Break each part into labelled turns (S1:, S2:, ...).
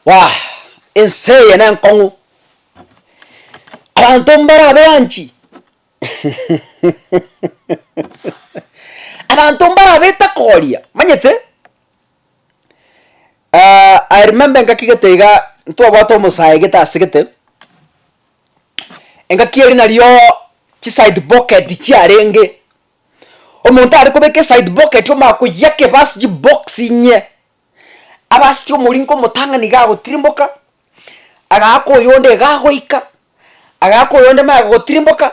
S1: Wah, enseye na nkongu. Abantu mbara beanchi. Abantu mbara beta koria. Manyete? I remember ngakigete ntu abato musaye geta sigete. Engakiri nariyo chi side pocket chiarenge. Omuntu ari kubeke side pocket omakuyake basi box nye. Abasi tyo murinko mutanga nigago trimboka. Agako yonde gagoika. Agako yonde mago trimboka.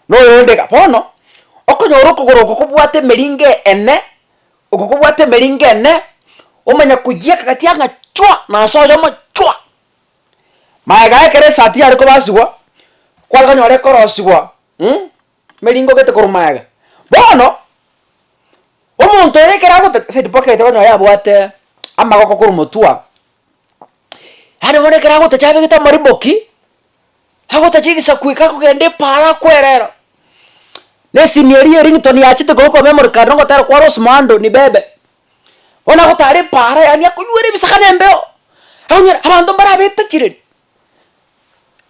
S1: No yonde ga bono. Okonyoro kugoroko kubwate meringe ene. Okubwate meringe ene. Omanya kuyeka katianga chwa na soyo mo chwa. Maiga ekere sati ari kubasugwa. Kwa kanyore korosugwa. Meringo gete kurumaiga. Bono omuntu yekera gote side pocket banyo yabwate amagoko kurumotua. Hani bonekera gote chabe gita mariboki. Hagote chigisa kuika kugende para kwerero. Ne senior rington yachite goko memory card ngo tara kwa Rosmando ni bebe. Ona gotare para yani akunyure bisakane mbeo. Hanyera abantu barabeta chire.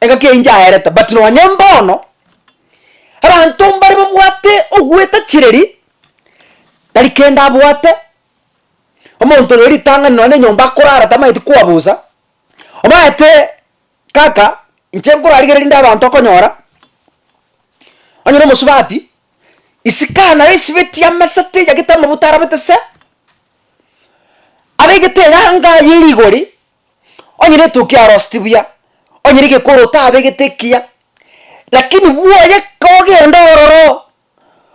S1: Ega kenja hereta but no nyambono. Abantu mbari bwate ogweta chireri. Tari kenda bwate. Omuntu reri tanga none nyomba kurara tamaiti kwabuza. Omaete kaka inchemkura arigeri nda abantu akonyora. Anyoro musubati isikana isibeti amasate yagita mabutara betese. Abegete yanga yirigori. Onyire tukia rostibia. Onyire gekorota abegete kia. Lakini woye koge ndororo.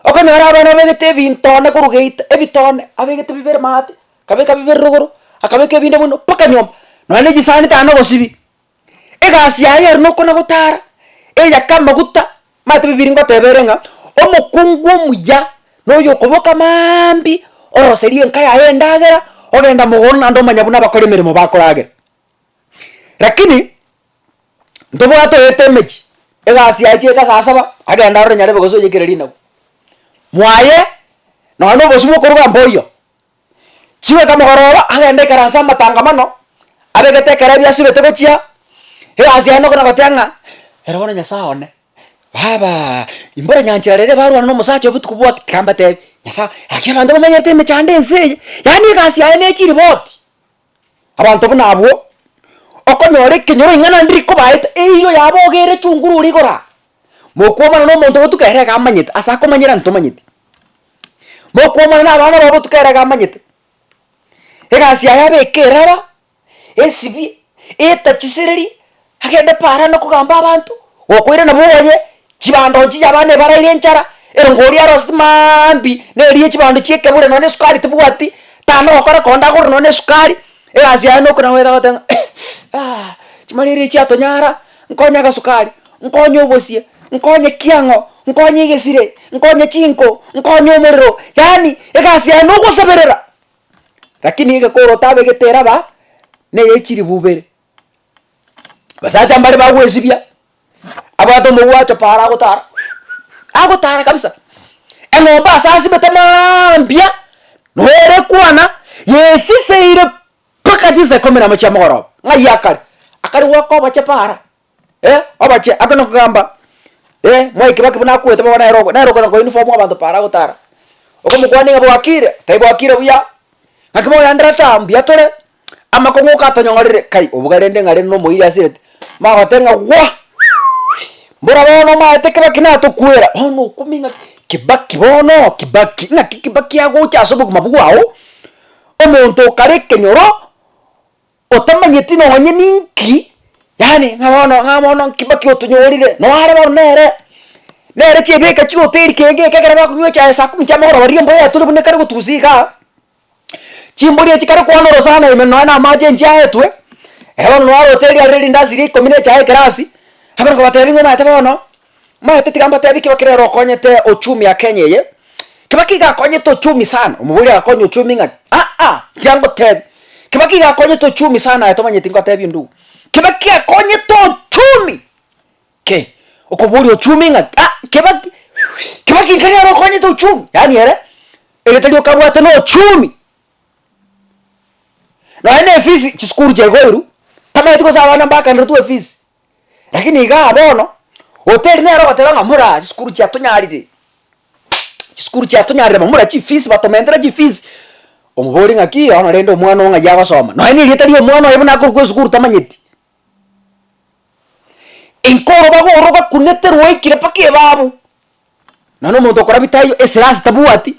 S1: Okanyora abana begete bintone kurugeita ebitone abegete bibere mate kabeka bibere ruguru akabeke binde muno paka nyom no ane gisani tano gosibi egasi yaye no kona gutara eya kama guta mate bibiri ngoteberenga omukungu muya no yokoboka mambi oroserie nkaya yendagera ogenda mugona ndo manyabuna bakore mirimo bakoragera lakini ndobwato yetemeji egasi yaje gasasaba agenda ro nyare begoso yekereri nawo mwaye no no bosubo koruga mboyo chiwe kama goroba agende karansa matangamano abegete karabia sibete gochia he asiano kona batanga era bona nyasaone baba imbora nyanchira rere baru no musacho butukubwa kambate nyasa akabando bamenyete mechande ense yani gasi ane chiri boti abantu buna abo okonyore kinyoro ingana ndiko baita iyo yabogere chunguru uri gora mokwoma no muntu gutukere gamanyite asako manyira ntomanyite mokwoma na abana babo tukere gamanyite egasi ayabe kerara esibi etachisiriri agende para no kugamba abantu okwire na boye chibando chiyabane baraire nchara erongori arostmambi neriye chibando chiekebure none sukari tubwati tano okora konda guru none sukari egasi ayano kuna wetha gotenga chimariri chiatonyara nkonyaga sukari nkonye obosie nkonye kiango nkonye gesire nkonye chinko nkonye omuriro yani egasi ya nugo saberera lakini igakoro tabe getera ba ne yechiri bubere basacha mbari bagwesibia abato muwacho para agotara kabisa eno basasi betamambia noere kwana yesi seire paka jise komera macha moro ngayakare akari wako bacha para obache akono kugamba mwe kibaki buna kwete bana Nairobi na ko uniform abantu para gutara okomukwane ngabo akire taibo akire buya ngakimo yandra tambia tore amakongo katonyongorire kai obugarende ngare no moiri asirete magotenga wa mbura bono maete kibaki na tukwera ono kuminga kibaki bono kibaki na kibaki agocha sobuku mabugwao omuntu kare kenyoro otamanyeti no onye ninki yani ngamono kibaki otunyorire no araba nere chebeka chigo teri kenge kekera bakunywa cha saa 10 cha mahoro bari mboya tuli bune kare gutuzika chimburi chikare kwanoro sana imeno na maje nja etwe ero no aro teri areri ndaziri komine cha ekrasi habero batebi ngoma atebono ma tetigamba tebi kibakire ro konyete ochumi ya Kenya ye kibaki ga konyete ochumi sana umubuli akonye ochumi nga jango tebi kibaki ga konyete ochumi sana atomanyete ngotebi ndu kibaki akonyete ochumi ke okoburi ochumi nga kibaki ngani aro konyete ochumi yani ere ele telio kabwate no ochumi no ene fisi chiskuru jegoru Kama itiko sawa na mbaka ndio fees. Lakini iga bono hotel nero batebanga mura skuru cha tunyarire. Skuru cha tunyarire mura chi fees batomendera chi fees. Omubori ngaki ono rendo mwana onga yaga soma. No ni ritari omwana oyebona ko skuru tamanyeti. Inkoro bagoro bakuneterwo ikire pake babu. Nano muntu okora bitayo esirasi tabuati.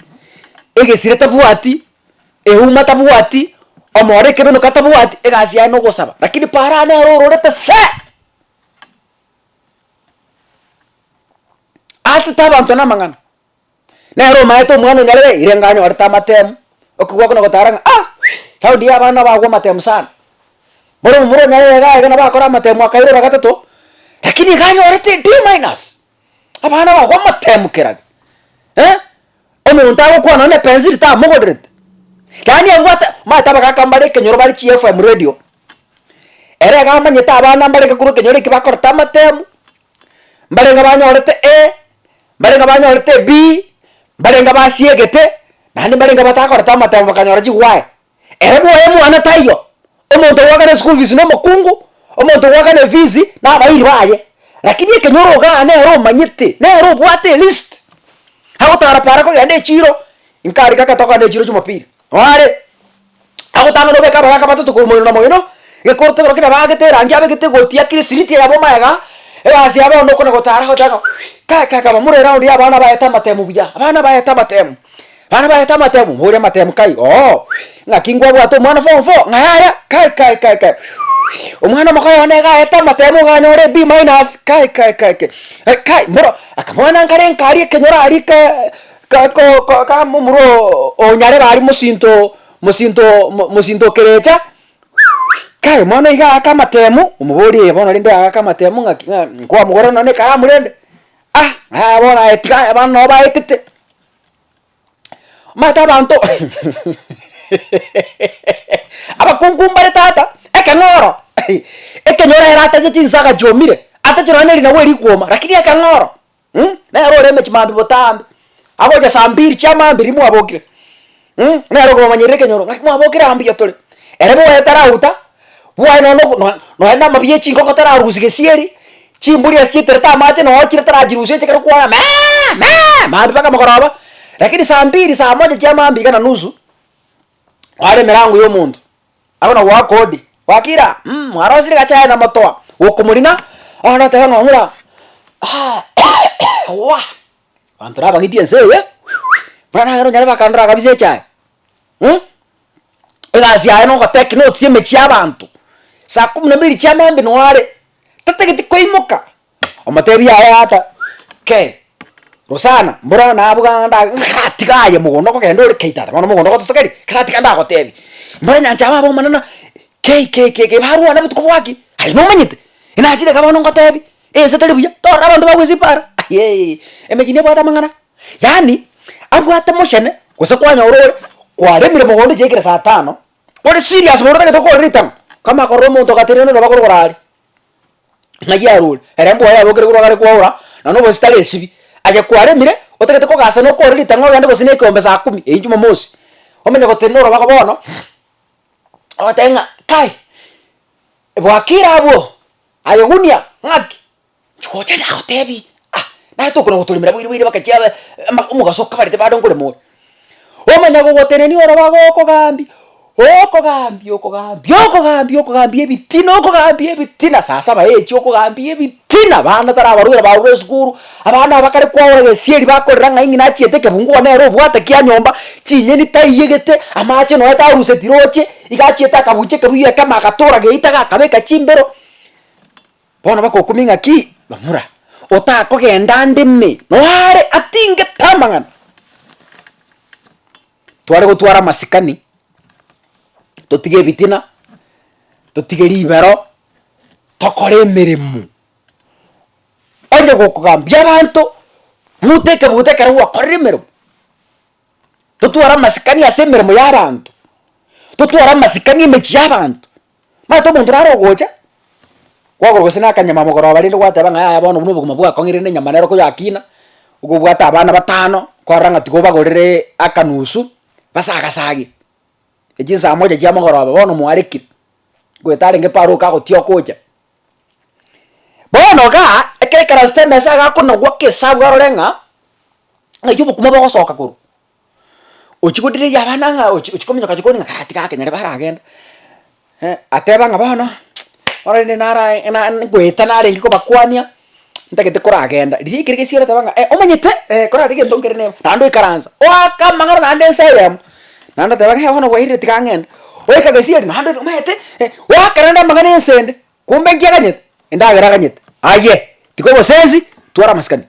S1: Egesire tabuati. Ehuma tabuati. Omore kebeno katabuati egasi no gosaba. Lakini parane ororete se. Ati tabantu na mangana. Nero maeto mwana nyarere irenganyo arta matem. Okugwa kono gotaranga tau dia abana bagwa matem sana. Moro nyarere ga bakora matem akairo gatatu. Lakini ganyo orete D-. Abana bagwa matem kiraga. Omuntu agukwa none pencil ta mugodrete. Yani agwata mata bagakambare kenyoro bari chi FM radio. Ere gamanye ta abana mbare kuru kenyoro kibakorta matem. Mbare ngabanyorete mbare ngabanyorete B. Mbare ngabasiegete nani mbare ngabatakorta matem bakanyora chi why. Ere bo mwana tayo. Omuntu wagane school fees no mukungu. Omuntu wagane fees na bayiri baye. Lakini kenyoro ga nero manyete nero bwate list. Agotara para ko yande chiro inkari kaka toka ne chiro Jumapili. Wale agotana no beka baka batatu ko moyo na moyo ge korte ko kina bagete rangia begete gotia kiri siriti ya boma yaga asi aba no kona gotara hotano kaka ba mure round ya bana ba eta matemu bya bana ba eta matemu mure matemu kai ngakingwa bwato mwana fo ngaya kai omwana makaya nega eta matemu ganyore B-. Kai muro akamwana ngare nkari kenyora ari ka mumuro onyare bari musinto kerecha kai mwana iga akamatemu umubori bono rinde akamatemu ngwa mugoro none ka murende bona etika bana no baitete mata banto aba kungumbare tata ekangoro ekenyora era taje chinsaga jomire atachira neri na weri kuoma lakini ekangoro na rore mechi mambi botambi agoja sambiri chama mbiri mu abokire na roko manyire kenyoro ngakimo abokire ambi yatole erebo etara uta bwa no enda mabiye chingo kotara rusige sieri chimburi asitere ta mache no chira tara jiruse chekero kwa mambi paka makoroba lakini sambiri saa moja chama ambi kana nusu wale mirango yo muntu abona wa kodi wakira mwarosire gachaya na matoa ukumurina ona te ngomura wa antara bangitie nse bana ngero nyale bakandra kabise chaya egasi ayo no take notes ye mechi abantu saa 12 cha membe no wale tategeti koimoka omatebi aya ata ke Rosana mbura na abuganda kratikaye mugono ko kendo keitata mono mugono ko tokeri kratika nda ko tebi mbura nyanja abo manana ke baru ana butuko bwaki ai no manyite ina achide kama no ngotebi setali buya tora abantu bagwezi para emekine bwata mangana yani abwata moshene kose kwanya orore kwa remire mugondo jekira saa 5 ore serious mugondo ke toko ritam kama ko romo to katereno no bakoro korali na yarul erembo ya bokere kuragare kwaura na no bostale sibi aje kwaremire otegete ko gasa no korili tango yande gosine kombe saa 10 ejuma mosi omenya gotenoro bakabono otenga kai bwakira abo ayogunia ngaki chocha na hotebi na to kono gotulimira bwiri bakachiaba umugasoka barite bado ngore mo omenya gogoteneni ora bagoko gambi ebitina sasa baechi okogambi ebitina bana tarabarugera barure skuru abana bakare kwaora gesieri bakorera ng'aingi nachiete kebungu nero bwate kia nyomba chinyeni taiyegete amache no eta ruse tiroche igachiete akabuche kebuye kama gatora geita gakabeka chimbero bona bakokuminga ki bamura otako genda ndime noare atinge tamangana tware gutwara masikani totige bitina totige libero tokore mirimo onye gokugambia abantu muteke ruwa korre mirimo tutwara masikani ase mirimo y'abantu tutwara masikani mechi y'abantu mato muntu rarogoja kwago gusina akanyama mugoro bari gwateba ngaya bono buno buguma bwa kongirinde nyama nero ko yakina ugo bwata abana batano kwaranga tigo bagorere akanusu basagasagi ejinza moja jya mugoro bono mwariki gwetare nge paro ka gotio koja bono ga ekere karaste mesa ga kono gwake sabu garorenga ayo bukuma bagosoka kuru uchigodire yabana nga uchikomenya kajikoni ngakati ka kenyare baragenda ateba nga bono ora ni nara gweta nare ngiko bakwania ntagete koragenda rikirige siora tabanga omanyete koragete ndongere ne nando ikaranza waka mangara nande sayem nando tabanga he bono waire tikangenda oika gesiari nando omanyete wakaranda mangane ensende kumbe ngiyaganyete indagera ganyete aye tikobo sezi twara maskani